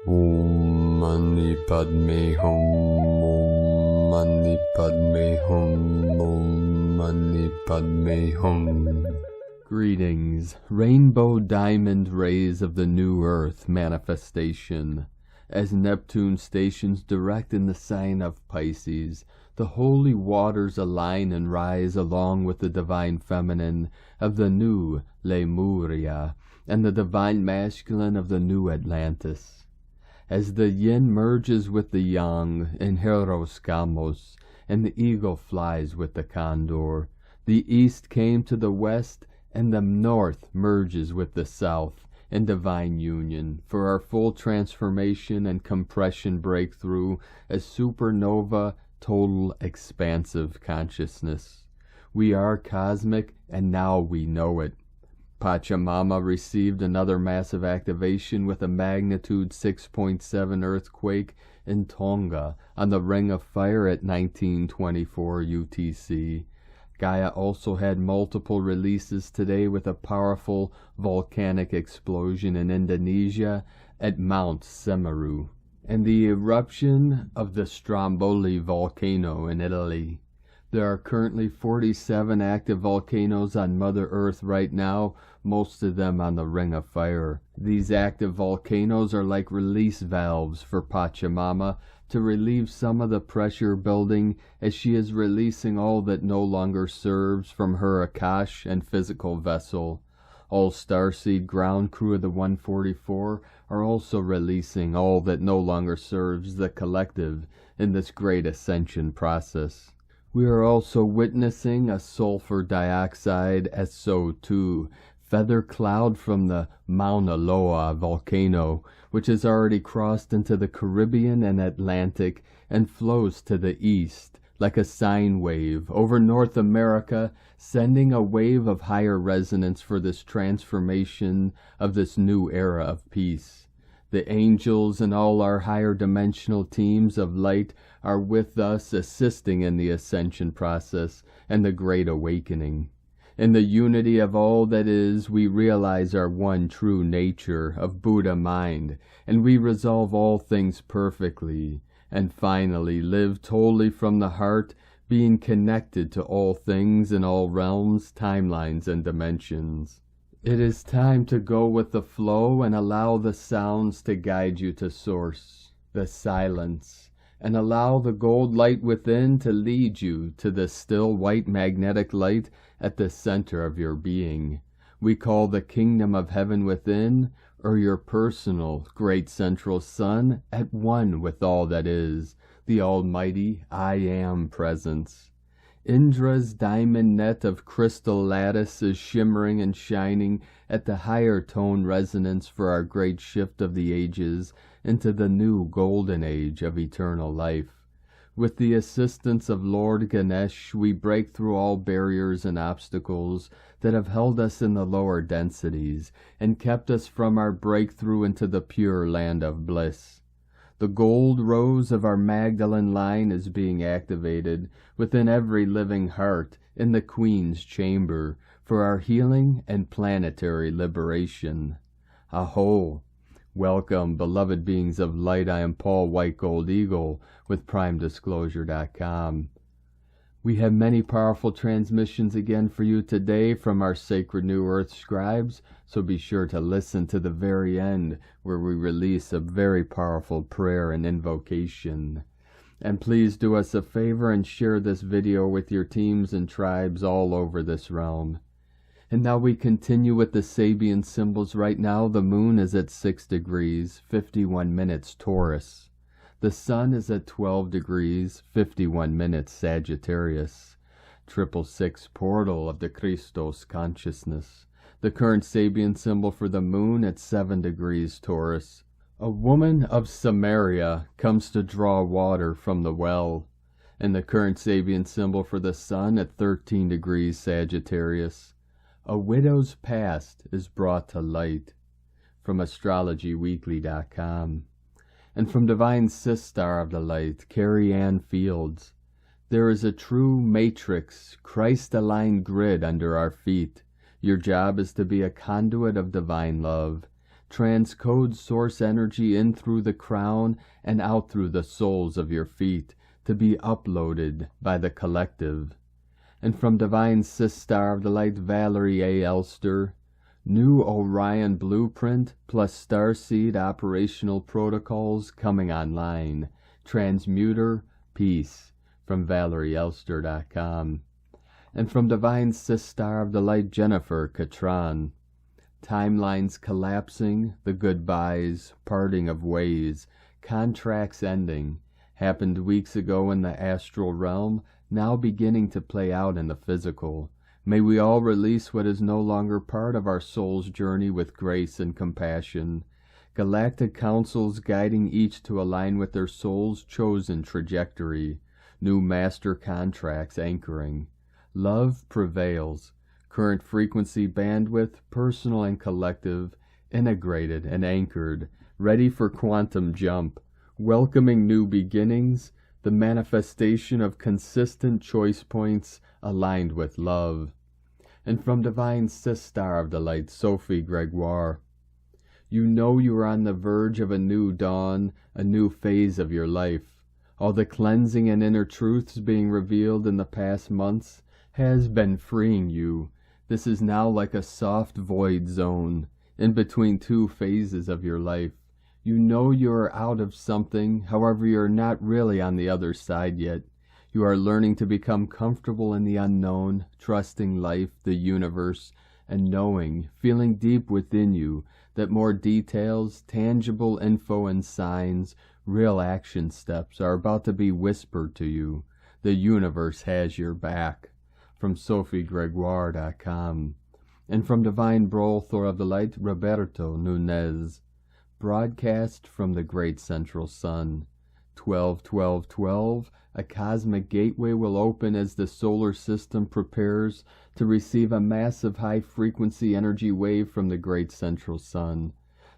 Om Mani Padme Hum, Om Mani Padme Hum, Om Mani Padme Hum. Greetings, rainbow diamond rays of the new earth manifestation. As Neptune stations direct in the sign of Pisces, the holy waters align and rise along with the divine feminine of the new Lemuria and the divine masculine of the new Atlantis. As the yin merges with the yang in Hieros Gamos, and the eagle flies with the Condor, the east came to the west, and the north merges with the south in divine union for our full transformation and compression breakthrough as supernova total expansive consciousness. We are cosmic, and now we know it. Pachamama received another massive activation with a magnitude 6.7 earthquake in Tonga on the Ring of Fire at 1924 UTC. Gaia also had multiple releases today with a powerful volcanic explosion in Indonesia at Mount Semeru, and the eruption of the Stromboli volcano in Italy. There are currently 47 active volcanoes on Mother Earth right now, most of them on the Ring of Fire. These active volcanoes are like release valves for Pachamama to relieve some of the pressure building as she is releasing all that no longer serves from her Akash and physical vessel. All Starseed ground crew of the 144 are also releasing all that no longer serves the collective in this great ascension process. We are also witnessing a sulfur dioxide SO2 feather cloud from the Mauna Loa volcano, which has already crossed into the Caribbean and Atlantic and flows to the east like a sine wave over North America, sending a wave of higher resonance for this transformation of this new era of peace. The angels and all our higher dimensional teams of light are with us, assisting in the ascension process and the great awakening. In the unity of all that is, we realize our one true nature of Buddha mind, and we resolve all things perfectly, and finally live totally from the heart, being connected to all things in all realms, timelines, and dimensions. It is time to go with the flow and allow the sounds to guide you to source, the silence, and allow the gold light within to lead you to the still white magnetic light at the center of your being. We call the kingdom of heaven within, or your personal great central sun, at one with all that is, the almighty I Am presence. Indra's diamond net of crystal lattice is shimmering and shining at the higher tone resonance for our great shift of the ages into the new golden age of eternal life. With the assistance of Lord Ganesh, we break through all barriers and obstacles that have held us in the lower densities and kept us from our breakthrough into the pure land of bliss. The gold rose of our Magdalene line is being activated within every living heart in the Queen's chamber for our healing and planetary liberation. Aho! Welcome, beloved beings of light. I am Paul White Gold Eagle with PrimeDisclosure.com. We have many powerful transmissions again for you today from our Sacred New Earth scribes, so be sure to listen to the very end where we release a very powerful prayer and invocation. And please do us a favor and share this video with your teams and tribes all over this realm. And now we continue with the Sabian symbols. Right now the moon is at 6 degrees, 51 minutes Taurus. The sun is at 12 degrees, 51 minutes Sagittarius. 666 portal of the Christos consciousness. The current Sabian symbol for the moon at 7 degrees Taurus. A woman of Samaria comes to draw water from the well. And the current Sabian symbol for the sun at 13 degrees Sagittarius. A widow's past is brought to light. From astrologyweekly.com. And from Divine Sistar of the Light, Carrie Ann Fields, there is a true matrix, Christ-aligned grid under our feet. Your job is to be a conduit of divine love. transcode source energy in through the crown and out through the soles of your feet to be uploaded by the collective. And from Divine Sistar of the Light Valerie A. Elster, new Orion blueprint plus Starseed operational protocols coming online. Transmuter, peace, from ValerieElster.com. And from Divine Sistar of the Light Jennifer Catron, timelines collapsing, the goodbyes, parting of ways, contracts ending, happened weeks ago in the astral realm, now beginning to play out in the physical. May we all release what is no longer part of our soul's journey with grace and compassion. Galactic councils guiding each to align with their soul's chosen trajectory. New master contracts anchoring. Love prevails. Current frequency bandwidth, personal and collective, integrated and anchored, ready for quantum jump, welcoming new beginnings, the manifestation of consistent choice points aligned with love. And from Divine Sistar of the Light, Sophie Gregoire, you know you are on the verge of a new dawn, a new phase of your life. All the cleansing and inner truths being revealed in the past months has been freeing you. This is now like a soft void zone, in between two phases of your life. You know you are out of something, however you are not really on the other side yet. You are learning to become comfortable in the unknown, trusting life, the universe, and knowing, feeling deep within you, that more details, tangible info and signs, real action steps are about to be whispered to you. The universe has your back. From SophieGregoire.com. And from Divine Brother of the Light, Roberto Nunez. Broadcast from the Great Central Sun. 12-12-12, a cosmic gateway will open as the solar system prepares to receive a massive high-frequency energy wave from the Great Central Sun.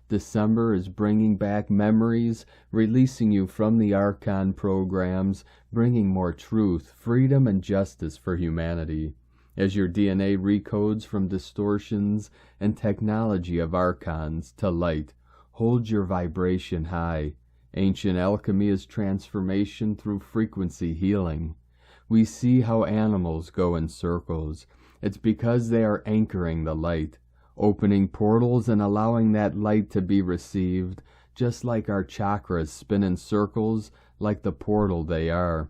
December is bringing back memories, releasing you from the Archon programs, bringing more truth, freedom, and justice for humanity. As your DNA recodes from distortions and technology of Archons to light, hold your vibration high. Ancient alchemy is transformation through frequency healing. We see how animals go in circles. It's because they are anchoring the light, opening portals and allowing that light to be received, just like our chakras spin in circles like the portal they are.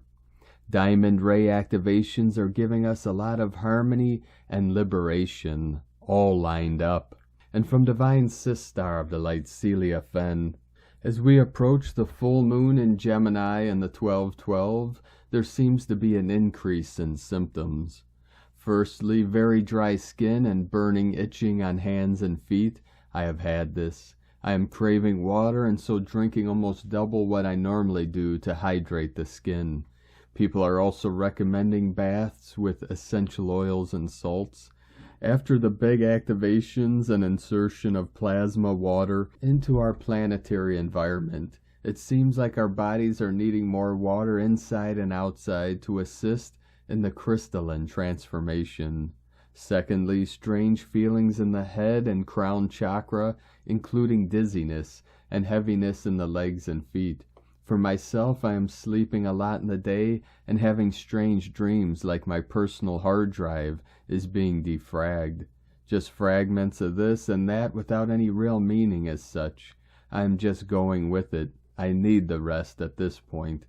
Diamond ray activations are giving us a lot of harmony and liberation, all lined up. And from Divine Sistar of the Light, Celia Fenn, as we approach the full moon in Gemini and the 12-12, there seems to be an increase in symptoms. Firstly, very dry skin and burning itching on hands and feet. I have had this. I am craving water and so drinking almost double what I normally do to hydrate the skin. People are also recommending baths with essential oils and salts. After the big activations and insertion of plasma water into our planetary environment, it seems like our bodies are needing more water inside and outside to assist in the crystalline transformation. Secondly, strange feelings in the head and crown chakra, including dizziness and heaviness in the legs and feet. For myself, I am sleeping a lot in the day and having strange dreams like my personal hard drive is being defragged. Just fragments of this and that without any real meaning as such. I am just going with it. I need the rest at this point.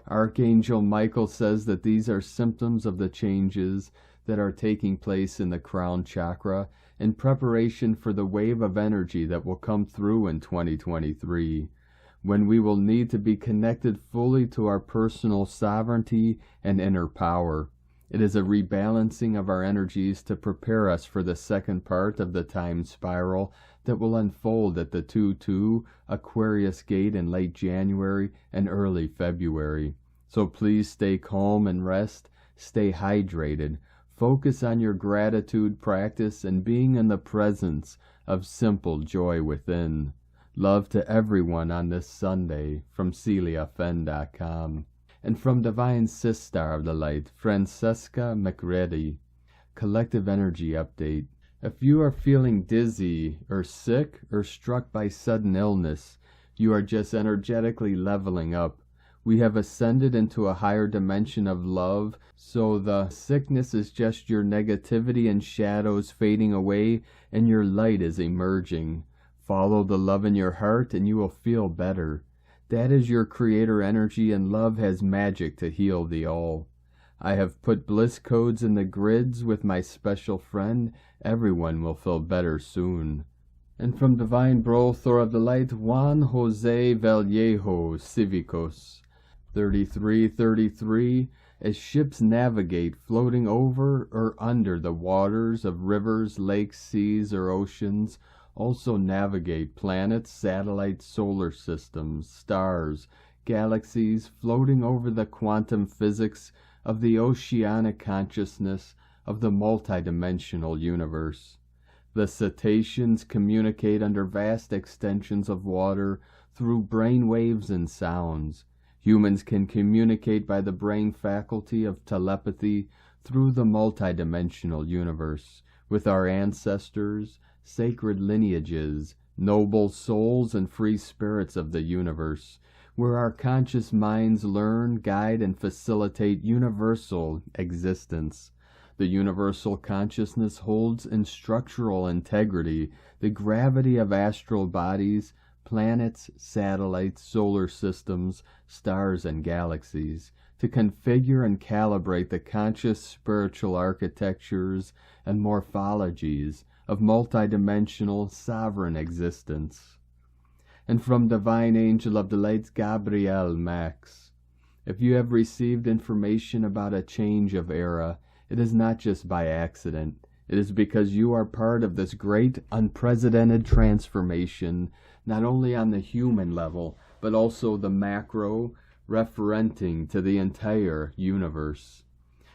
Archangel Michael says that these are symptoms of the changes that are taking place in the crown chakra in preparation for the wave of energy that will come through in 2023. When we will need to be connected fully to our personal sovereignty and inner power. It is a rebalancing of our energies to prepare us for the second part of the time spiral that will unfold at the 2-2 Aquarius gate in late January and early February. So please stay calm and rest, stay hydrated, focus on your gratitude practice and being in the presence of simple joy within. Love to everyone on this Sunday from CeliaFenn.com. And from Divine Sistar of the Light, Francesca McReady. Collective Energy Update. If you are feeling dizzy or sick or struck by sudden illness, you are just energetically leveling up. We have ascended into a higher dimension of love, so the sickness is just your negativity and shadows fading away, and your light is emerging. Follow the love in your heart and you will feel better. That is your creator energy, and love has magic to heal thee all. I have put bliss codes in the grids with my special friend. Everyone will feel better soon. And from Divine Brothor of the Light, Juan Jose Vallejo Cívicos. 3333, as ships navigate floating over or under the waters of rivers, lakes, seas, or oceans, also navigate planets, satellites, solar systems, stars, galaxies, floating over the quantum physics of the oceanic consciousness of the multidimensional universe. The cetaceans communicate under vast extensions of water through brain waves and sounds. Humans can communicate by the brain faculty of telepathy through the multidimensional universe with our ancestors, sacred lineages, noble souls, and free spirits of the universe, where our conscious minds learn, guide, and facilitate universal existence. The universal consciousness holds in structural integrity the gravity of astral bodies, planets, satellites, solar systems, stars, and galaxies, to configure and calibrate the conscious spiritual architectures and morphologies of multidimensional sovereign existence. And from Divine Angel of the Light, Gabriel Max, if you have received information about a change of era, it is not just by accident. It is because you are part of this great, unprecedented transformation, not only on the human level, but also the macro, referenting to the entire universe.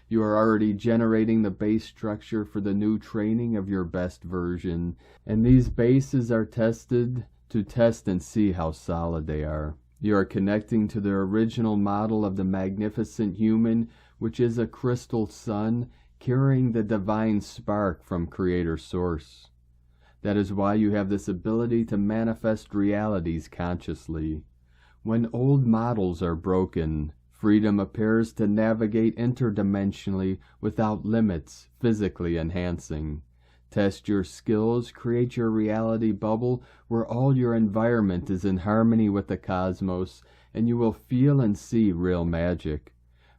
You are already generating the base structure for the new training of your best version, and these bases are tested to test and see how solid they are. You are connecting to the original model of the magnificent human, which is a crystal sun, carrying the divine spark from Creator Source. That is why you have this ability to manifest realities consciously. When old models are broken, freedom appears to navigate interdimensionally without limits, physically enhancing. Test your skills, create your reality bubble where all your environment is in harmony with the cosmos, and you will feel and see real magic.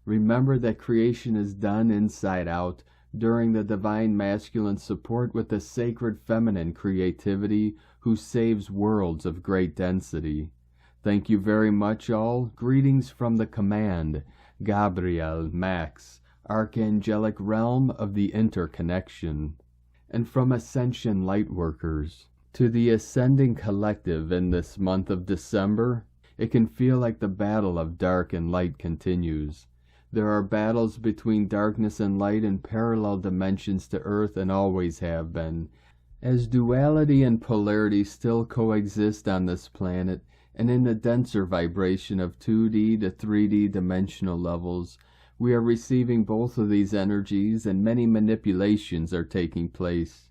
Remember that creation is done inside out, during the divine masculine support with the sacred feminine creativity who saves worlds of great density. Thank you very much all. Greetings from the command, Gabriel Max, Archangelic Realm of the Interconnection. And from Ascension Lightworkers, to the Ascending Collective in this month of December, it can feel like the battle of dark and light continues. There are battles between darkness and light in parallel dimensions to Earth and always have been. As duality and polarity still coexist on this planet, and in the denser vibration of 2D to 3D dimensional levels, we are receiving both of these energies, and many manipulations are taking place.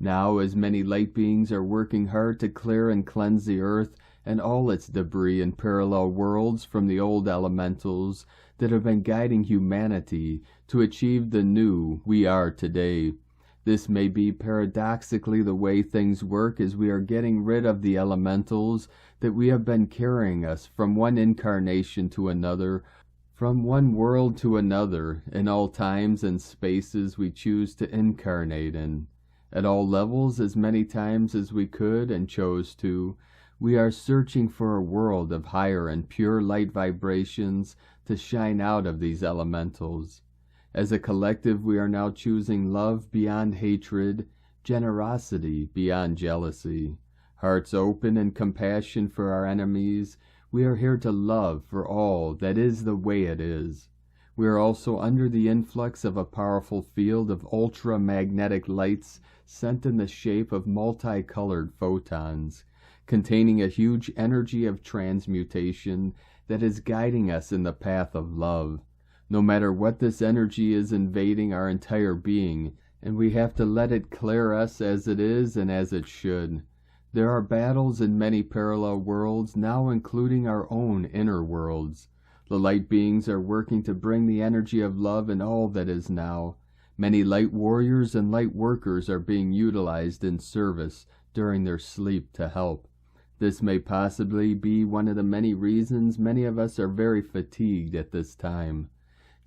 Now, as many light beings are working hard to clear and cleanse the Earth and all its debris in parallel worlds from the old elementals that have been guiding humanity to achieve the new we are today. This may be paradoxically the way things work, as we are getting rid of the elementals that we have been carrying us from one incarnation to another, from one world to another, in all times and spaces we choose to incarnate in. At all levels, as many times as we could and chose to, we are searching for a world of higher and pure light vibrations to shine out of these elementals. As a collective, we are now choosing love beyond hatred, generosity beyond jealousy, hearts open and compassion for our enemies. We are here to love for all that is the way it is. We are also under the influx of a powerful field of ultramagnetic lights sent in the shape of multicolored photons, containing a huge energy of transmutation that is guiding us in the path of love. No matter what this energy is invading our entire being, and we have to let it clear us as it is and as it should. There are battles in many parallel worlds, now including our own inner worlds. The light beings are working to bring the energy of love in all that is now. Many light warriors and light workers are being utilized in service during their sleep to help. This may possibly be one of the many reasons many of us are very fatigued at this time.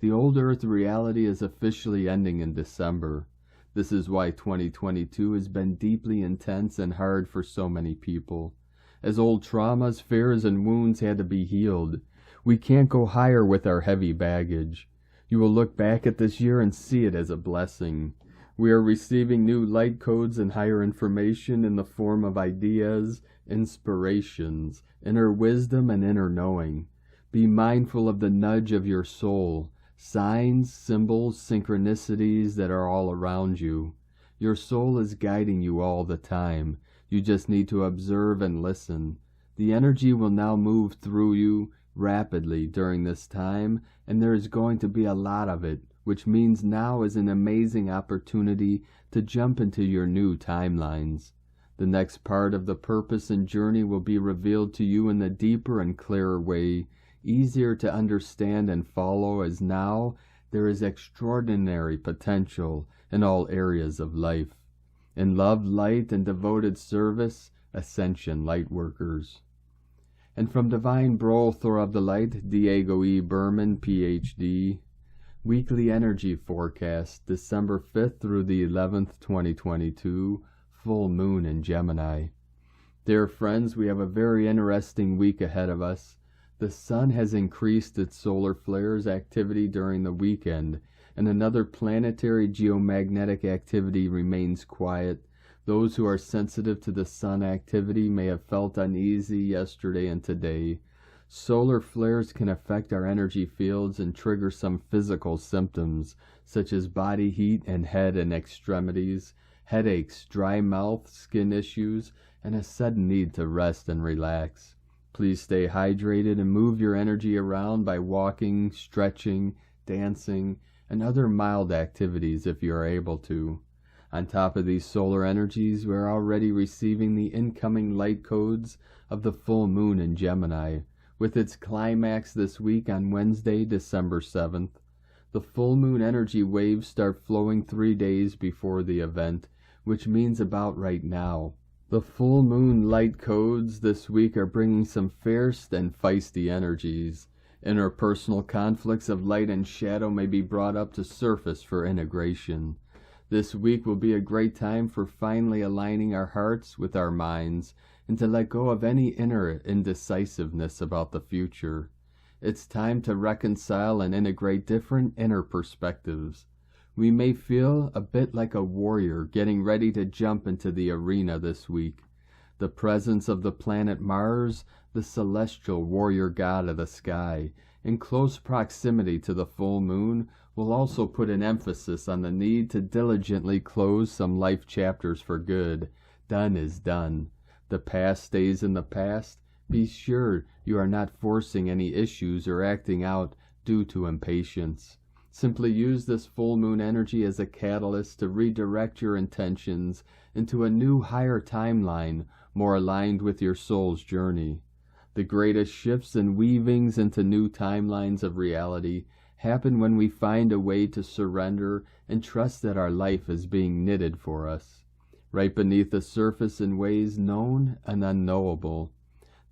The old Earth reality is officially ending in December. This is why 2022 has been deeply intense and hard for so many people. As old traumas, fears, and wounds had to be healed, we can't go higher with our heavy baggage. You will look back at this year and see it as a blessing. We are receiving new light codes and higher information in the form of ideas, inspirations, inner wisdom, and inner knowing. Be mindful of the nudge of your soul, signs, symbols, synchronicities that are all around you. Your soul is guiding you all the time. You just need to observe and listen. The energy will now move through you rapidly during this time, and there is going to be a lot of it, which means now is an amazing opportunity to jump into your new timelines. The next part of the purpose and journey will be revealed to you in a deeper and clearer way, easier to understand and follow, as now there is extraordinary potential in all areas of life. In love, light, and devoted service, Ascension Lightworkers. And from Divine Brother of the Light, Diego E. Berman, Ph.D., Weekly Energy Forecast, December 5th through the 11th, 2022, Full Moon in Gemini. Dear friends, we have a very interesting week ahead of us. The Sun has increased its solar flares activity during the weekend, and another planetary geomagnetic activity remains quiet. Those who are sensitive to the Sun activity may have felt uneasy yesterday and today. Solar flares can affect our energy fields and trigger some physical symptoms, such as body heat and head and extremities, headaches, dry mouth, skin issues, and a sudden need to rest and relax. Please stay hydrated and move your energy around by walking, stretching, dancing, and other mild activities if you are able to. On top of these solar energies, we are already receiving the incoming light codes of the full moon in Gemini, with its climax this week on Wednesday, December 7th. The full moon energy waves start flowing 3 days before the event, which means about right now. The full moon light codes this week are bringing some fierce and feisty energies. Interpersonal conflicts of light and shadow may be brought up to surface for integration. This week will be a great time for finally aligning our hearts with our minds and to let go of any inner indecisiveness about the future. It's time to reconcile and integrate different inner perspectives. We may feel a bit like a warrior getting ready to jump into the arena this week. The presence of the planet Mars, the celestial warrior god of the sky, in close proximity to the full moon, will also put an emphasis on the need to diligently close some life chapters for good. Done is done. The past stays in the past. Be sure you are not forcing any issues or acting out due to impatience. Simply use this full moon energy as a catalyst to redirect your intentions into a new higher timeline more aligned with your soul's journey. The greatest shifts and weavings into new timelines of reality happen when we find a way to surrender and trust that our life is being knitted for us, right beneath the surface in ways known and unknowable.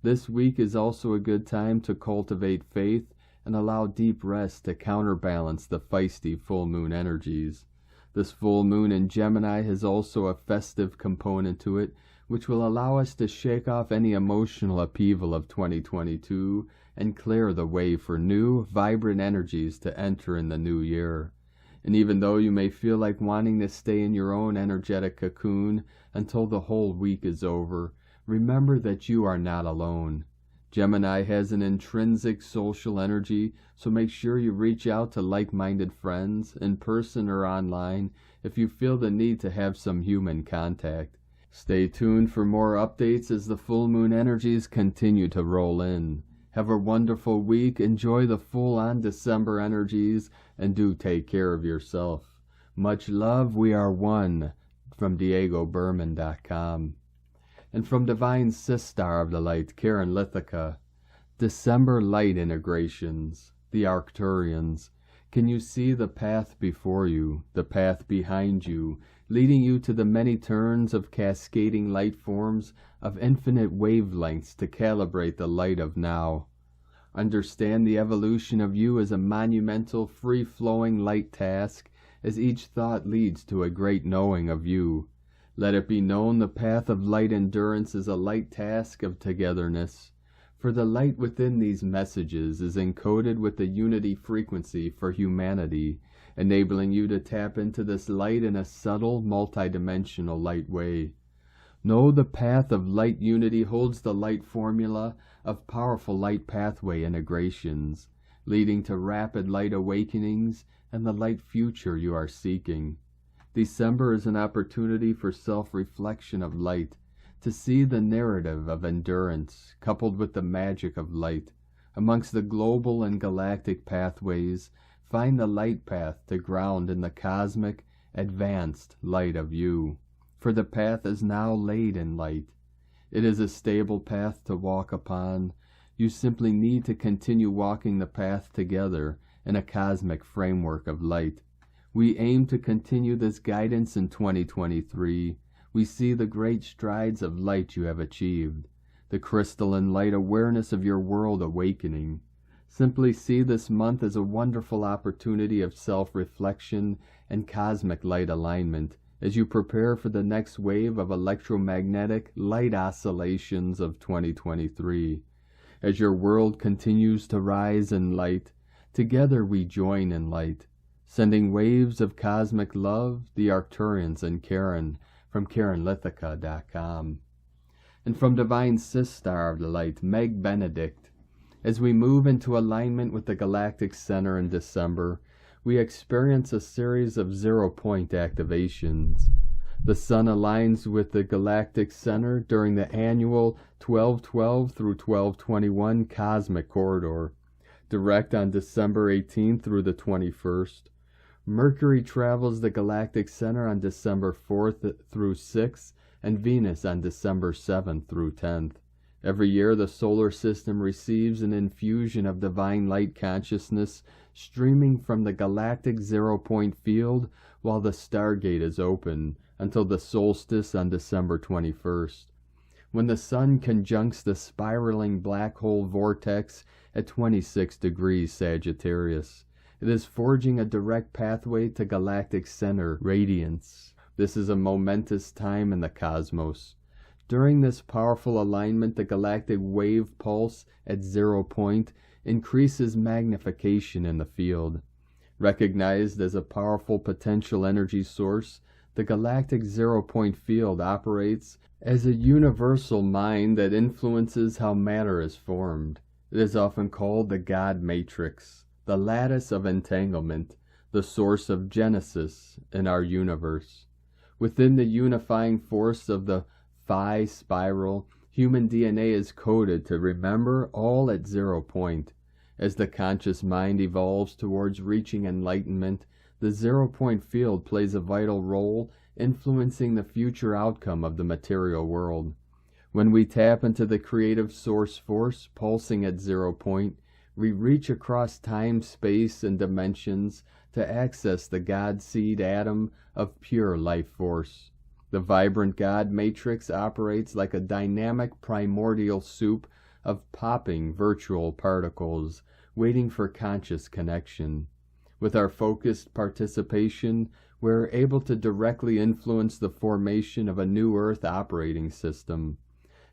This week is also a good time to cultivate faith and allow deep rest to counterbalance the feisty full moon energies. This full moon in Gemini has also a festive component to it, which will allow us to shake off any emotional upheaval of 2022 and clear the way for new, vibrant energies to enter in the new year. And even though you may feel like wanting to stay in your own energetic cocoon until the whole week is over, remember that you are not alone. Gemini has an intrinsic social energy, so make sure you reach out to like-minded friends, in person or online, if you feel the need to have some human contact. Stay tuned for more updates as the full moon energies continue to roll in. Have a wonderful week, enjoy the full-on December energies, and do take care of yourself. Much love, we are one, from DiegoBerman.com. And from Divine Sistar of the Light, Karen Lithica, December Light Integrations, the Arcturians. Can you see the path before you, the path behind you, leading you to the many turns of cascading light forms of infinite wavelengths to calibrate the light of now? Understand the evolution of you as a monumental, free-flowing light task, as each thought leads to a great knowing of you. Let it be known the path of light endurance is a light task of togetherness. For the light within these messages is encoded with the unity frequency for humanity, enabling you to tap into this light in a subtle, multidimensional light way. Know the path of light unity holds the light formula of powerful light pathway integrations, leading to rapid light awakenings and the light future you are seeking. December is an opportunity for self-reflection of light, to see the narrative of endurance, coupled with the magic of light. Amongst the global and galactic pathways, find the light path to ground in the cosmic, advanced light of you. For the path is now laid in light. It is a stable path to walk upon. You simply need to continue walking the path together in a cosmic framework of light. We aim to continue this guidance in 2023. We see the great strides of light you have achieved, the crystalline light awareness of your world awakening. Simply see this month as a wonderful opportunity of self-reflection and cosmic light alignment as you prepare for the next wave of electromagnetic light oscillations of 2023. As your world continues to rise in light, together we join in light, sending waves of cosmic love, the Arcturians and Karen, from KarenLithica.com. And from Divine Sistar of the Light, Meg Benedict. As we move into alignment with the Galactic Center in December, we experience a series of zero-point activations. The Sun aligns with the Galactic Center during the annual 1212 through 1221 Cosmic Corridor, direct on December 18th through the 21st. Mercury travels the Galactic Center on December 4th through 6th, and Venus on December 7th through 10th. Every year the solar system receives an infusion of divine light consciousness streaming from the galactic zero-point field while the Stargate is open until the solstice on December 21st. When the Sun conjuncts the spiraling black hole vortex at 26 degrees Sagittarius, it is forging a direct pathway to galactic center radiance. This is a momentous time in the cosmos. During this powerful alignment, the galactic wave pulse at 0 point increases magnification in the field. Recognized as a powerful potential energy source, the galactic 0 point field operates as a universal mind that influences how matter is formed. It is often called the God Matrix, the lattice of entanglement, the source of genesis in our universe. Within the unifying force of the Phi spiral, human DNA is coded to remember all at 0 point. As the conscious mind evolves towards reaching enlightenment, the 0 point field plays a vital role influencing the future outcome of the material world. When we tap into the creative source force pulsing at 0 point, we reach across time, space, and dimensions to access the God seed atom of pure life force. The vibrant God matrix operates like a dynamic primordial soup of popping virtual particles, waiting for conscious connection. With our focused participation, we're able to directly influence the formation of a new Earth operating system.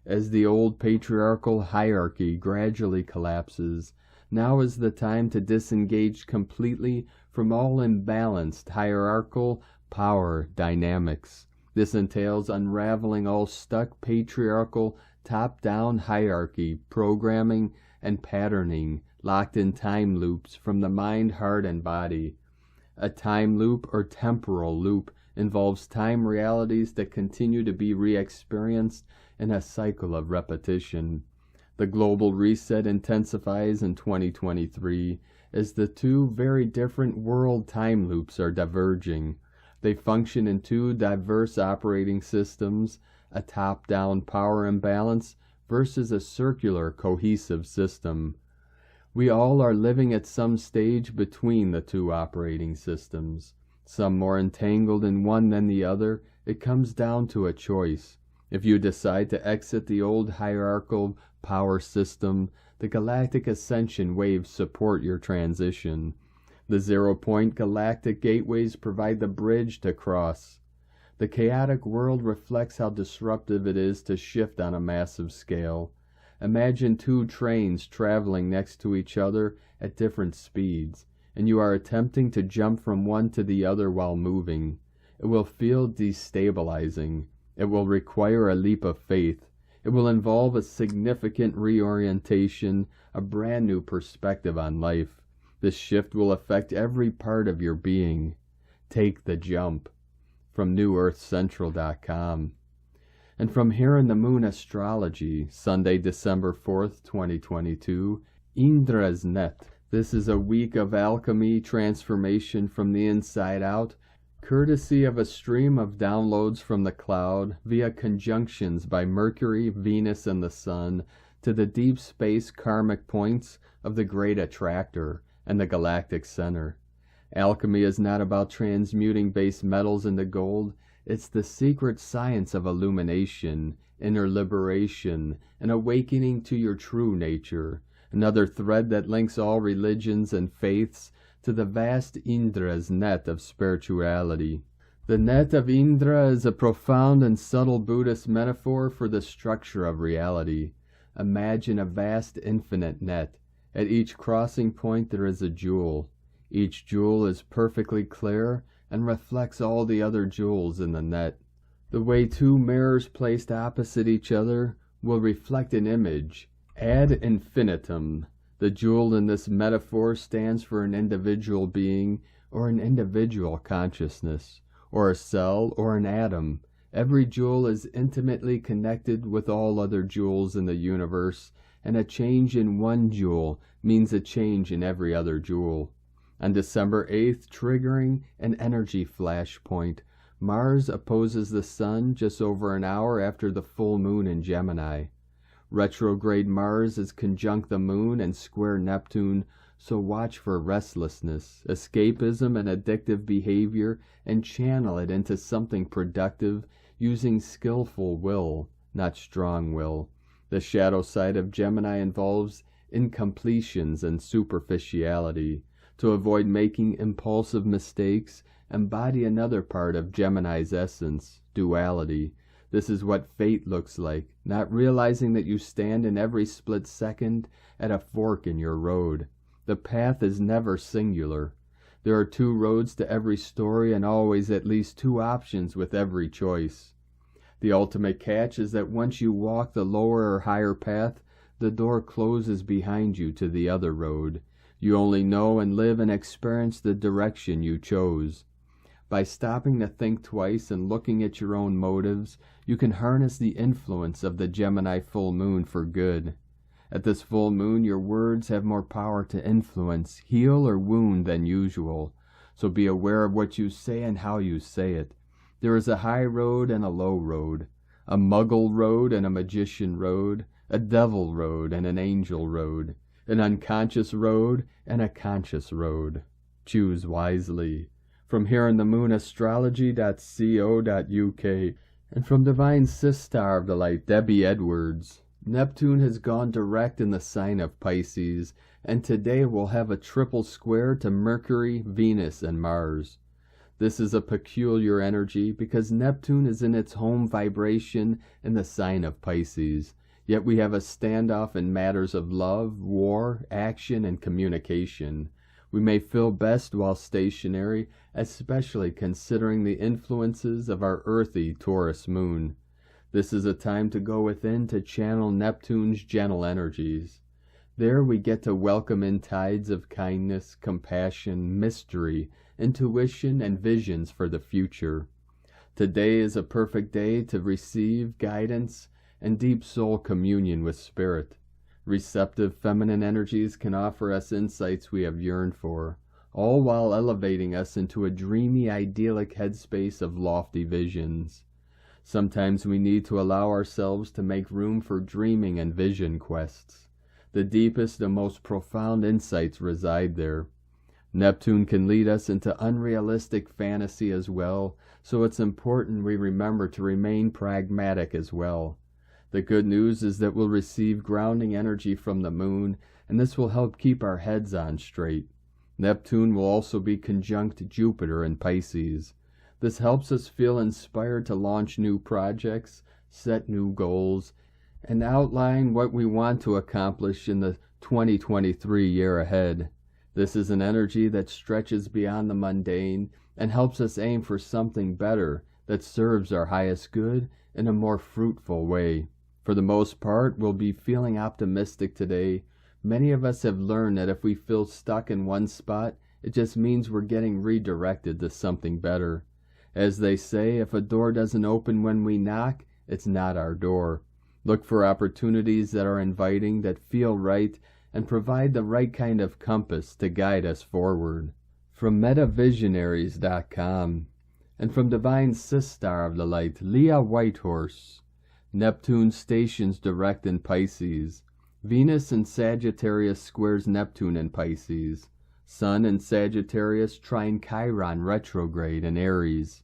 As the old patriarchal hierarchy gradually collapses, now is the time to disengage completely from all imbalanced hierarchical power dynamics. This entails unraveling all stuck patriarchal top-down hierarchy, programming, and patterning locked in time loops from the mind, heart, and body. A time loop or temporal loop involves time realities that continue to be re-experienced in a cycle of repetition. The global reset intensifies in 2023 as the two very different world time loops are diverging. They function in two diverse operating systems, a top-down power imbalance versus a circular cohesive system. We all are living at some stage between the two operating systems. Some more entangled in one than the other. It comes down to a choice. If you decide to exit the old hierarchical power system, the galactic ascension waves support your transition. The zero-point galactic gateways provide the bridge to cross. The chaotic world reflects how disruptive it is to shift on a massive scale. Imagine two trains traveling next to each other at different speeds, and you are attempting to jump from one to the other while moving. It will feel destabilizing. It will require a leap of faith. It will involve a significant reorientation, a brand new perspective on life. This shift will affect every part of your being. Take the jump. From NewEarthCentral.com. And from Here in the Moon Astrology, Sunday, December 4th, 2022, Indra's Net. This is a week of alchemy, transformation from the inside out, courtesy of a stream of downloads from the cloud via conjunctions by Mercury, Venus, and the Sun to the deep space karmic points of the Great Attractor and the Galactic Center. Alchemy is not about transmuting base metals into gold. It's the secret science of illumination, inner liberation, and awakening to your true nature. Another thread that links all religions and faiths to the vast Indra's net of spirituality. The net of Indra is a profound and subtle Buddhist metaphor for the structure of reality. Imagine a vast infinite net. At each crossing point there is a jewel. Each jewel is perfectly clear and reflects all the other jewels in the net. The way two mirrors placed opposite each other will reflect an image, ad infinitum. The jewel in this metaphor stands for an individual being or an individual consciousness, or a cell or an atom. Every jewel is intimately connected with all other jewels in the universe, and a change in one jewel means a change in every other jewel. On December 8th, triggering an energy flashpoint, Mars opposes the Sun just over an hour after the full moon in Gemini. Retrograde Mars is conjunct the Moon and square Neptune, so watch for restlessness, escapism, and addictive behavior, and channel it into something productive using skillful will, not strong will. The shadow side of Gemini involves incompletions and superficiality. To avoid making impulsive mistakes, embody another part of Gemini's essence, duality. This is what fate looks like, not realizing that you stand in every split second at a fork in your road. The path is never singular. There are two roads to every story and always at least two options with every choice. The ultimate catch is that once you walk the lower or higher path, the door closes behind you to the other road. You only know and live and experience the direction you chose. By stopping to think twice and looking at your own motives, you can harness the influence of the Gemini full moon for good. At this full moon, your words have more power to influence, heal, or wound than usual. So be aware of what you say and how you say it. There is a high road and a low road, a muggle road and a magician road, a devil road and an angel road, an unconscious road and a conscious road. Choose wisely. From Here in the Moon Astrology.co.uk and from Divine Sistar of the Light, Debbie Edwards. Neptune has gone direct in the sign of Pisces, and today we'll have a triple square to Mercury, Venus, and Mars. This is a peculiar energy because Neptune is in its home vibration in the sign of Pisces, yet we have a standoff in matters of love, war, action, and communication. We may feel best while stationary, especially considering the influences of our earthy Taurus moon. This is a time to go within to channel Neptune's gentle energies. There we get to welcome in tides of kindness, compassion, mystery, intuition, and visions for the future. Today is a perfect day to receive guidance and deep soul communion with Spirit. Receptive feminine energies can offer us insights we have yearned for. all while elevating us into a dreamy, idyllic headspace of lofty visions. Sometimes we need to allow ourselves to make room for dreaming and vision quests. The deepest and most profound insights reside there. Neptune can lead us into unrealistic fantasy as well, so it's important we remember to remain pragmatic as well. The good news is that we'll receive grounding energy from the moon, and this will help keep our heads on straight. Neptune will also be conjunct Jupiter in Pisces. This helps us feel inspired to launch new projects, set new goals, and outline what we want to accomplish in the 2023 year ahead. This is an energy that stretches beyond the mundane and helps us aim for something better that serves our highest good in a more fruitful way. For the most part, we'll be feeling optimistic today. Many of us have learned that if we feel stuck in one spot, it just means we're getting redirected to something better. As they say, if a door doesn't open when we knock, it's not our door. Look for opportunities that are inviting, that feel right, and provide the right kind of compass to guide us forward. From metavisionaries.com and from Divine Sistar of the Light, Leah Whitehorse. Neptune stations direct in Pisces. Venus in Sagittarius squares Neptune in Pisces. Sun in Sagittarius trine Chiron retrograde in Aries.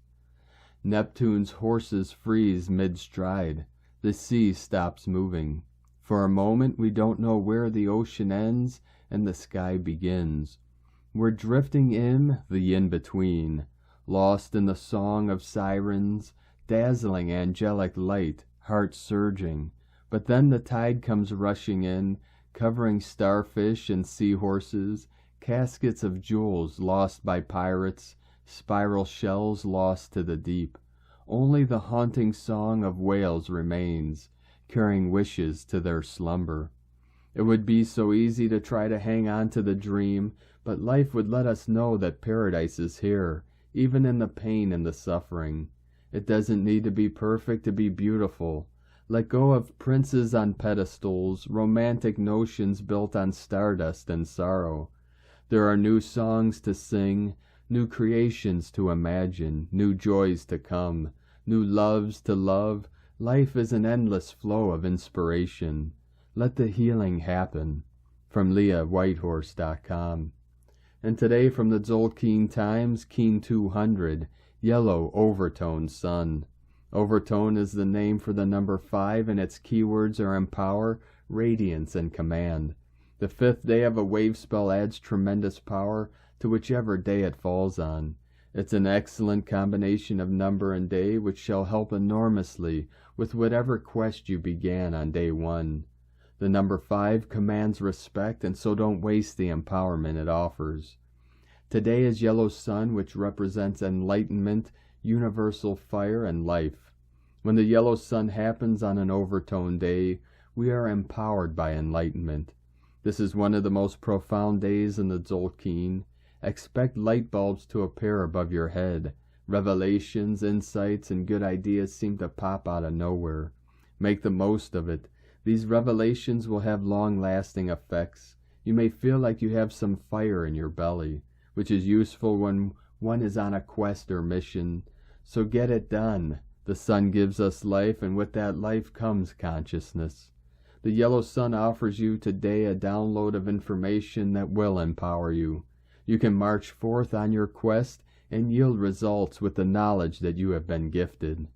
Neptune's horses freeze mid-stride. The sea stops moving. For a moment we don't know where the ocean ends and the sky begins. We're drifting in the in-between, lost in the song of sirens, dazzling angelic light, heart surging. But then the tide comes rushing in, covering starfish and seahorses, caskets of jewels lost by pirates, spiral shells lost to the deep. Only the haunting song of whales remains, carrying wishes to their slumber. It would be so easy to try to hang on to the dream, but life would let us know that paradise is here, even in the pain and the suffering. It doesn't need to be perfect to be beautiful. Let go of princes on pedestals, romantic notions built on stardust and sorrow. There are new songs to sing, new creations to imagine, new joys to come, new loves to love. Life is an endless flow of inspiration. Let the healing happen. From LeahWhitehorse.com. And today from the Tzolk'in Times, Keen 200, Yellow Overtone Sun. Overtone is the name for the number 5, and its keywords are empower, radiance, and command. The 5th day of a wave spell adds tremendous power to whichever day it falls on. It's an excellent combination of number and day, which shall help enormously with whatever quest you began on day 1. The number 5 commands respect, and so don't waste the empowerment it offers. Today is Yellow Sun, which represents enlightenment, universal fire, and life. When the Yellow Sun happens on an overtone day, we are empowered by enlightenment. This is one of the most profound days in the Tzolk'in. Expect light bulbs to appear above your head. Revelations, insights, and good ideas seem to pop out of nowhere. Make the most of it. These revelations will have long-lasting effects. You may feel like you have some fire in your belly, which is useful when one is on a quest or mission. So get it done. The sun gives us life, and with that life comes consciousness. The Yellow Sun offers you today a download of information that will empower you. You can march forth on your quest and yield results with the knowledge that you have been gifted.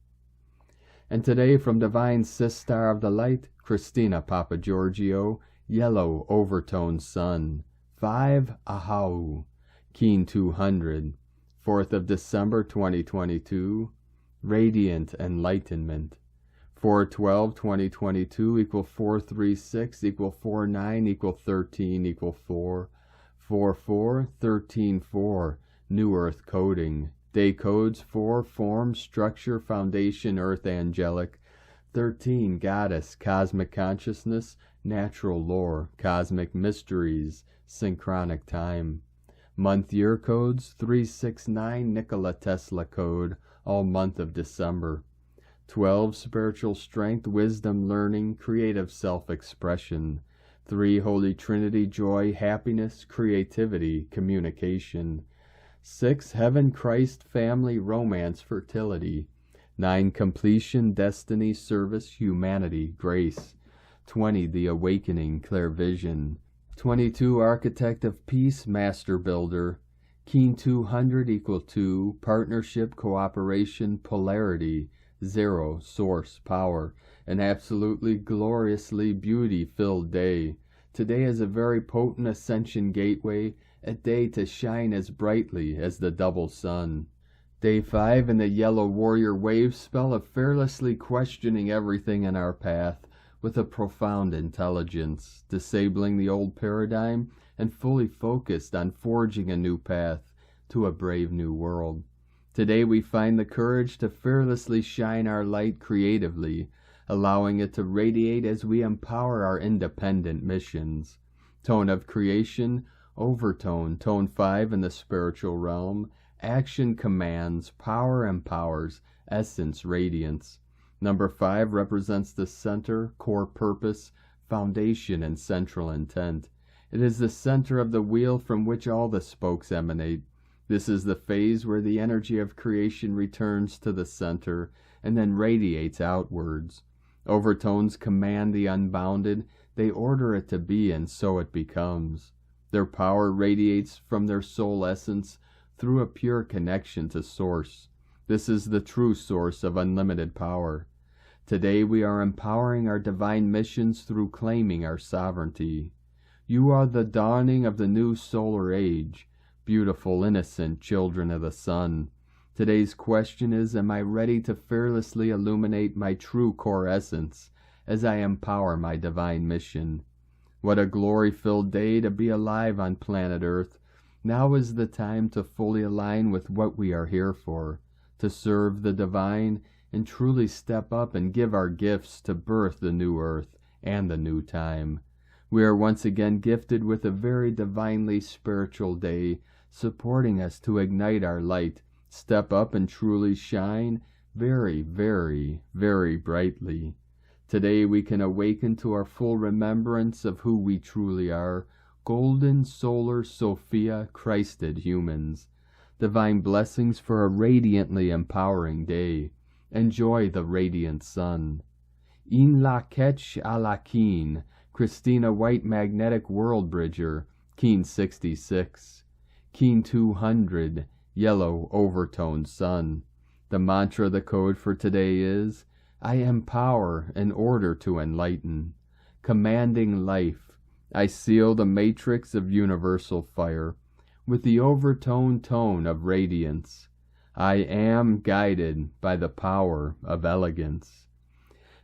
And today from Divine Sistar of the Light, Christina Papagiorgio, Yellow Overtone Sun, 5 Ahau, Keen 200, 4th of December 2022, Radiant Enlightenment. 4/12/2022 equal 436 equal 49 equal 13 equal 4. 4/4/13/4, New Earth Coding. Day codes 4, Form, Structure, Foundation, Earth Angelic. 13, Goddess, Cosmic Consciousness, Natural Lore, Cosmic Mysteries, Synchronic Time. Month year codes 369, Nikola Tesla code, all month of December. 12, Spiritual Strength, Wisdom, Learning, Creative Self-Expression. 3. Holy Trinity, joy, happiness, creativity, communication. 6. Heaven, Christ, family, romance, fertility. 9. Completion, destiny, service, humanity, grace. 20. The awakening, clairvision. 22. Architect of peace, master builder. Keen 200 equal 2. Partnership, cooperation, polarity. 0. Source, power. An absolutely gloriously beauty-filled day. Today is a very potent ascension gateway, a day to shine as brightly as the double sun. Day 5 in the yellow warrior wave spell of fearlessly questioning everything in our path with a profound intelligence, disabling the old paradigm and fully focused on forging a new path to a brave new world. Today we find the courage to fearlessly shine our light creatively, allowing it to radiate as we empower our independent missions. Tone of creation, overtone, tone 5 in the spiritual realm, action commands, power empowers, essence radiance. Number 5 represents the center, core purpose, foundation, and central intent. It is the center of the wheel from which all the spokes emanate. This is the phase where the energy of creation returns to the center and then radiates outwards. Overtones command the unbounded, they order it to be, and so it becomes. Their power radiates from their soul essence through a pure connection to Source. This is the true source of unlimited power. Today we are empowering our divine missions through claiming our sovereignty. You are the dawning of the new solar age, beautiful, innocent children of the sun. Today's question is, am I ready to fearlessly illuminate my true core essence as I empower my divine mission? What a glory-filled day to be alive on planet Earth. Now is the time to fully align with what we are here for, to serve the divine and truly step up and give our gifts to birth the new earth and the new time. We are once again gifted with a very divinely spiritual day, supporting us to ignite our light, step up and truly shine very, very, very brightly. Today we can awaken to our full remembrance of who we truly are, golden, solar, Sophia, Christed humans. Divine blessings for a radiantly empowering day. Enjoy the radiant sun. In la ketch a la keen, Christina White Magnetic World Bridger, Keen 66. Keen 200, Yellow Overtone Sun. The mantra, the code for today is, I empower in order to enlighten. Commanding life, I seal the matrix of universal fire with the overtone tone of radiance. I am guided by the power of elegance.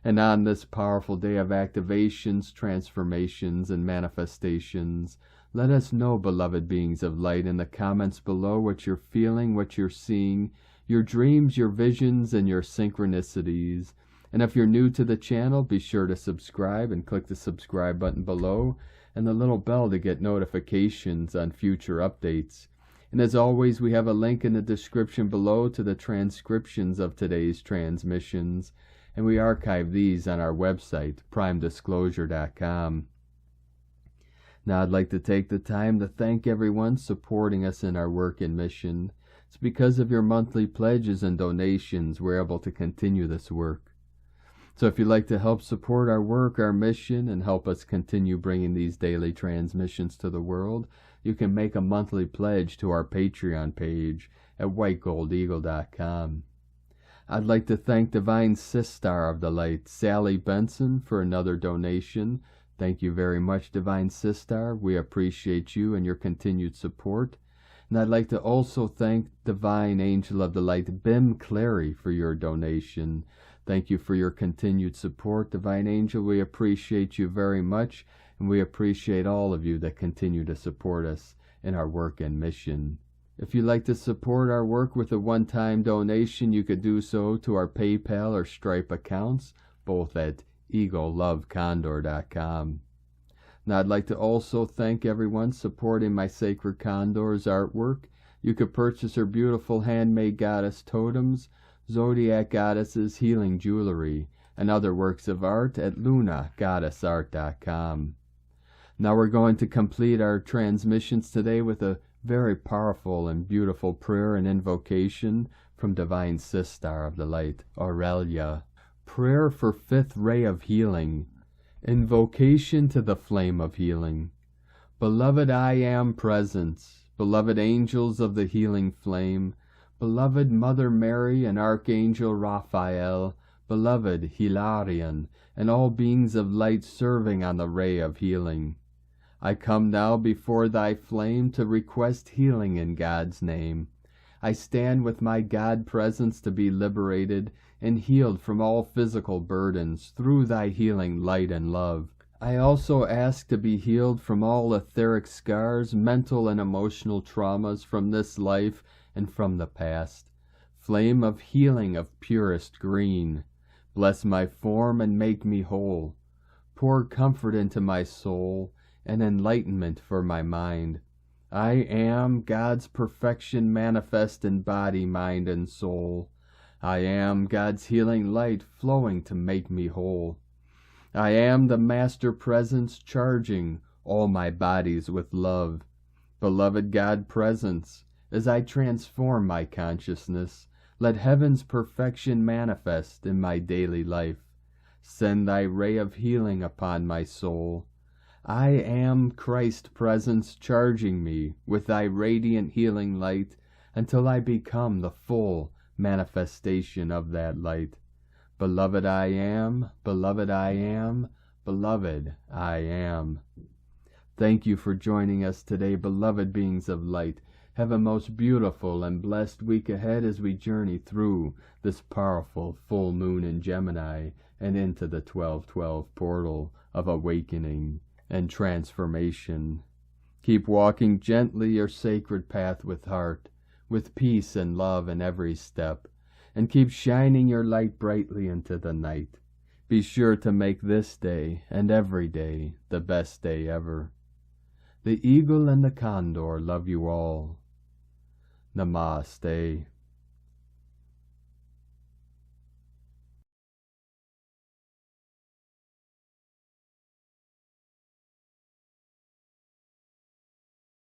And on this powerful day of activations, transformations, and manifestations, let us know, beloved beings of light, in the comments below what you're feeling, what you're seeing, your dreams, your visions, and your synchronicities. And if you're new to the channel, be sure to subscribe and click the subscribe button below and the little bell to get notifications on future updates. And as always, we have a link in the description below to the transcriptions of today's transmissions, and we archive these on our website, primedisclosure.com. Now I'd like to take the time to thank everyone supporting us in our work and mission. It's because of your monthly pledges and donations we're able to continue this work. So if you'd like to help support our work, our mission, and help us continue bringing these daily transmissions to the world, you can make a monthly pledge to our Patreon page at whitegoldeagle.com. I'd like to thank Divine Sister of the Light, Sally Benson, for another donation. Thank you very much, Divine Sister. We appreciate you and your continued support. And I'd like to also thank Divine Angel of the Light, Bim Clary, for your donation. Thank you for your continued support, Divine Angel. We appreciate you very much, and we appreciate all of you that continue to support us in our work and mission. If you'd like to support our work with a one-time donation, you could do so to our PayPal or Stripe accounts, both at eaglelovecondor.com. Now I'd like to also thank everyone supporting my Sacred Condor's artwork. You could purchase her beautiful handmade goddess totems, Zodiac Goddesses healing jewelry, and other works of art at lunagoddessart.com. Now we're going to complete our transmissions today with a very powerful and beautiful prayer and invocation from Divine Sister of the Light, Aurelia. Prayer for fifth ray of healing. Invocation to the flame of healing. Beloved I Am Presence, beloved angels of the healing flame, beloved Mother Mary and Archangel Raphael, beloved Hilarion, and all beings of light serving on the ray of healing. I come now before thy flame to request healing in God's name. I stand with my God presence to be liberated and healed from all physical burdens through thy healing light and love. I also ask to be healed from all etheric scars, mental and emotional traumas from this life and from the past. Flame of healing of purest green, bless my form and make me whole. Pour comfort into my soul and enlightenment for my mind. I am God's perfection manifest in body, mind, and soul. I am God's healing light flowing to make me whole. I am the Master Presence charging all my bodies with love. Beloved God Presence, as I transform my consciousness, let heaven's perfection manifest in my daily life. Send thy ray of healing upon my soul. I am Christ Presence charging me with thy radiant healing light until I become the full manifestation of that light. Beloved I am, beloved I am, beloved I am. Thank you for joining us today, beloved beings of light. Have a most beautiful and blessed week ahead as we journey through this powerful full moon in Gemini and into the 12/12 portal of awakening and transformation. Keep walking gently your sacred path with heart, with peace and love in every step, and keep shining your light brightly into the night. Be sure to make this day and every day the best day ever. The eagle and the condor love you all. Namaste.